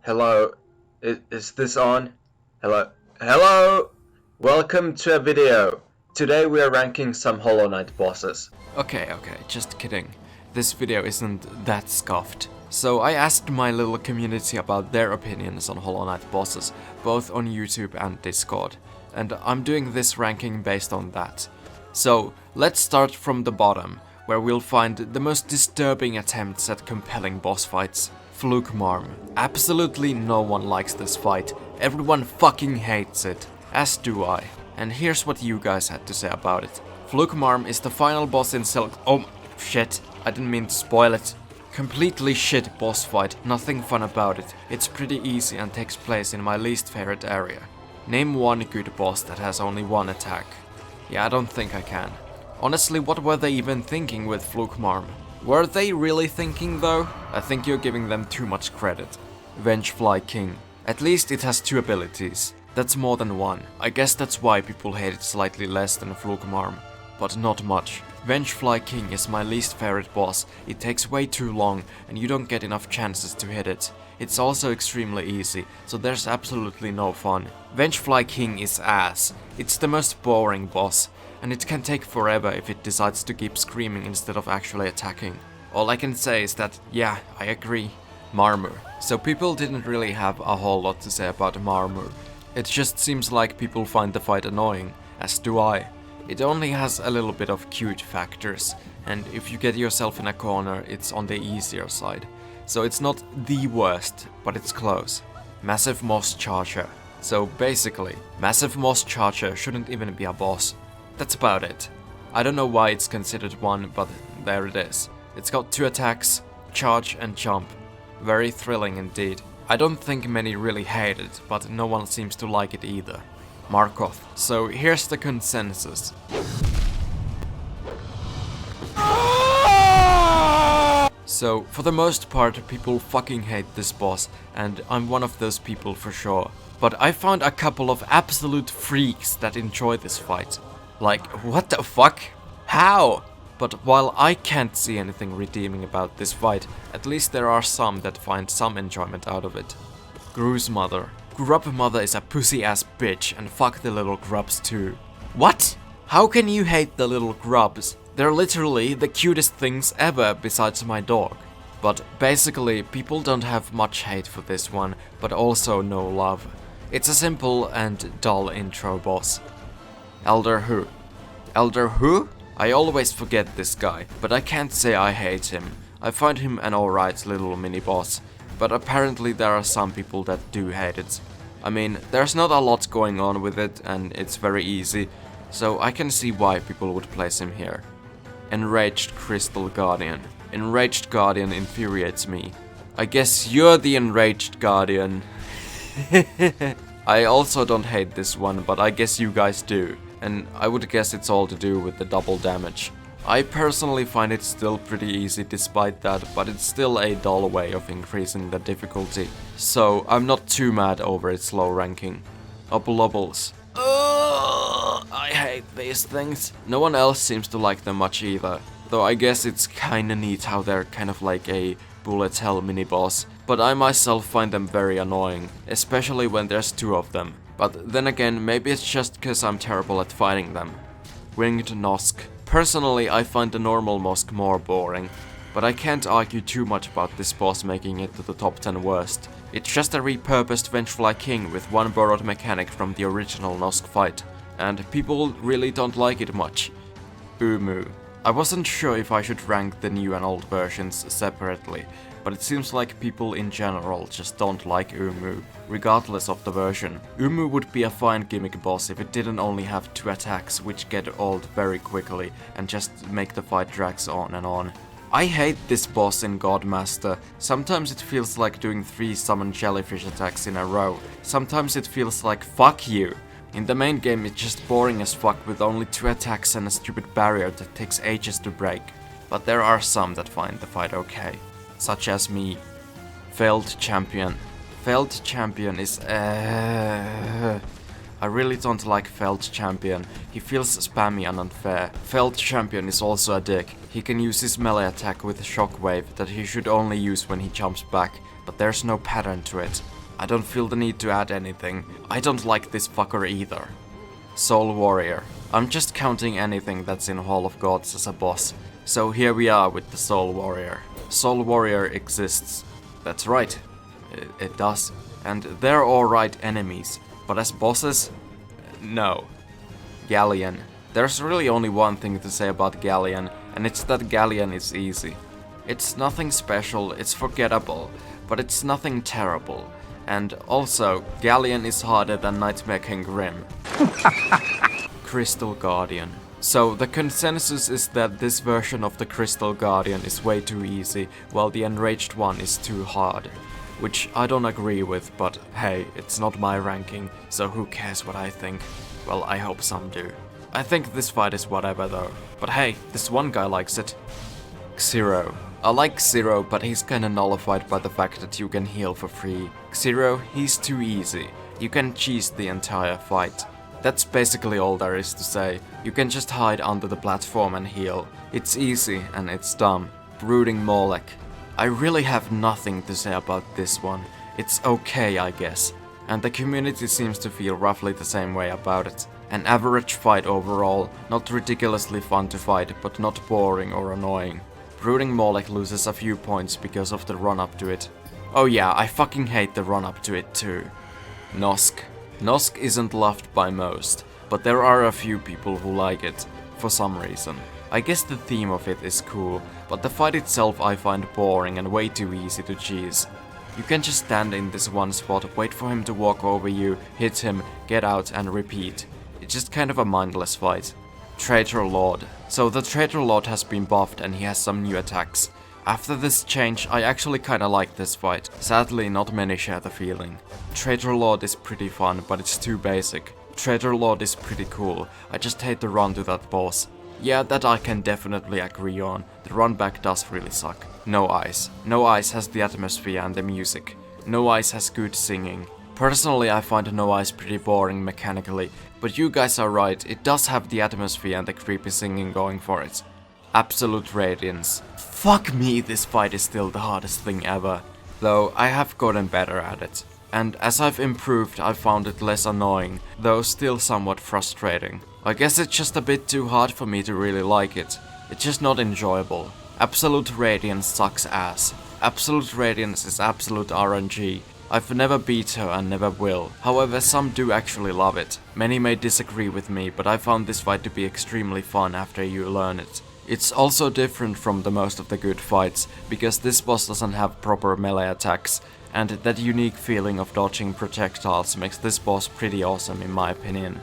Hello, is this on? Hello, hello! Welcome to a video. Today we are ranking some Hollow Knight bosses. Okay, just kidding. This video isn't that scuffed. So I asked my little community about their opinions on Hollow Knight bosses, both on YouTube and Discord. And I'm doing this ranking based on that. So let's start from the bottom, where we'll find the most disturbing attempts at compelling boss fights. Flukmarm. Absolutely no one likes this fight. Everyone fucking hates it. As do I. And here's what you guys had to say about it. Flukmarm is the final boss in Oh, shit. I didn't mean to spoil it. Completely shit boss fight, nothing fun about it. It's pretty easy and takes place in my least favorite area. Name one good boss that has only one attack. Yeah, I don't think I can. Honestly, what were they even thinking with Flukmarm? Were they really thinking though? I think you're giving them too much credit. Vengefly King. At least it has two abilities. That's more than one. I guess that's why people hate it slightly less than Flukmarm. But not much. Vengefly King is my least favorite boss. It takes way too long and you don't get enough chances to hit it. It's also extremely easy, so there's absolutely no fun. Vengefly King is ass. It's the most boring boss, and it can take forever if it decides to keep screaming instead of actually attacking. All I can say is that, yeah, I agree. Marmor. So people didn't really have a whole lot to say about Marmor. It just seems like people find the fight annoying, as do I. It only has a little bit of cute factors, and if you get yourself in a corner, it's on the easier side. So it's not the worst, but it's close. Massive Moss Charger. So basically, Massive Moss Charger shouldn't even be a boss. That's about it. I don't know why it's considered one, but there it is. It's got two attacks, charge and jump. Very thrilling indeed. I don't think many really hate it, but no one seems to like it either. Markoth. So here's the consensus. So, for the most part, people fucking hate this boss, and I'm one of those people for sure. But I found a couple of absolute freaks that enjoy this fight. Like, what the fuck? How? But while I can't see anything redeeming about this fight, at least there are some that find some enjoyment out of it. Gru's Mother. Grub Mother is a pussy-ass bitch, and fuck the little grubs too. What? How can you hate the little grubs? They're literally the cutest things ever besides my dog. But basically, people don't have much hate for this one, but also no love. It's a simple and dull intro boss. Elder Hu. Elder Hu? I always forget this guy, but I can't say I hate him. I find him an alright little mini-boss, but apparently there are some people that do hate it. I mean, there's not a lot going on with it, and it's very easy, so I can see why people would place him here. Enraged Crystal Guardian. Enraged Guardian infuriates me. I guess you're the Enraged Guardian. I also don't hate this one, but I guess you guys do. And I would guess it's all to do with the double damage. I personally find it still pretty easy despite that, but it's still a dull way of increasing the difficulty. So I'm not too mad over its low ranking. Oblobbles. I hate these things. No one else seems to like them much either. Though I guess it's kinda neat how they're kind of like a bullet hell mini-boss. But I myself find them very annoying, especially when there's two of them. But then again, maybe it's just cause I'm terrible at fighting them. Winged Nosk. Personally, I find the normal Nosk more boring. But I can't argue too much about this boss making it to the top 10 worst. It's just a repurposed Vengefly King with one borrowed mechanic from the original Nosk fight. And people really don't like it much. Umu. I wasn't sure if I should rank the new and old versions separately, but it seems like people in general just don't like Umu, regardless of the version. Umu would be a fine gimmick boss if it didn't only have two attacks which get old very quickly and just make the fight drags on and on. I hate this boss in Godmaster. Sometimes it feels like doing 3 summon jellyfish attacks in a row. Sometimes it feels like fuck you. In the main game it's just boring as fuck with only 2 attacks and a stupid barrier that takes ages to break. But there are some that find the fight okay. Such as me. Failed Champion. Failed Champion is I really don't like Failed Champion. He feels spammy and unfair. Failed Champion is also a dick. He can use his melee attack with Shockwave that he should only use when he jumps back, but there's no pattern to it. I don't feel the need to add anything. I don't like this fucker either. Soul Warrior. I'm just counting anything that's in Hall of Gods as a boss. So here we are with the Soul Warrior. Soul Warrior exists. That's right. It does. And they're alright enemies. But as bosses? No. Galleon. There's really only one thing to say about Galleon, and it's that Galleon is easy. It's nothing special, it's forgettable, but it's nothing terrible. And also, Galleon is harder than Nightmare King Grim. Crystal Guardian. So, the consensus is that this version of the Crystal Guardian is way too easy, while the Enraged one is too hard. Which I don't agree with, but hey, it's not my ranking, so who cares what I think? Well, I hope some do. I think this fight is whatever though. But hey, this one guy likes it. Xero. I like Xero, but he's kinda nullified by the fact that you can heal for free. Xero, he's too easy. You can cheese the entire fight. That's basically all there is to say. You can just hide under the platform and heal. It's easy and it's dumb. Brooding Molech. I really have nothing to say about this one. It's okay, I guess. And the community seems to feel roughly the same way about it. An average fight overall, not ridiculously fun to fight, but not boring or annoying. Brooding Molech loses a few points because of the run-up to it. Oh yeah, I fucking hate the run-up to it too. Nosk. Nosk isn't loved by most, but there are a few people who like it, for some reason. I guess the theme of it is cool, but the fight itself I find boring and way too easy to cheese. You can just stand in this one spot, wait for him to walk over you, hit him, get out and repeat. It's just kind of a mindless fight. Traitor Lord. So the Traitor Lord has been buffed and he has some new attacks. After this change, I actually kinda like this fight. Sadly, not many share the feeling. Traitor Lord is pretty fun, but it's too basic. Traitor Lord is pretty cool, I just hate the run to that boss. Yeah, that I can definitely agree on. The run back does really suck. No Ice. No Ice has the atmosphere and the music. No Ice has good singing. Personally, I find No Ice pretty boring mechanically, but you guys are right, it does have the atmosphere and the creepy singing going for it. Absolute Radiance. Fuck me, this fight is still the hardest thing ever. Though, I have gotten better at it. And as I've improved, I've found it less annoying, though still somewhat frustrating. I guess it's just a bit too hard for me to really like it. It's just not enjoyable. Absolute Radiance sucks ass. Absolute Radiance is absolute RNG. I've never beat her and never will. However, some do actually love it. Many may disagree with me, but I found this fight to be extremely fun after you learn it. It's also different from the most of the good fights, because this boss doesn't have proper melee attacks, and that unique feeling of dodging projectiles makes this boss pretty awesome in my opinion.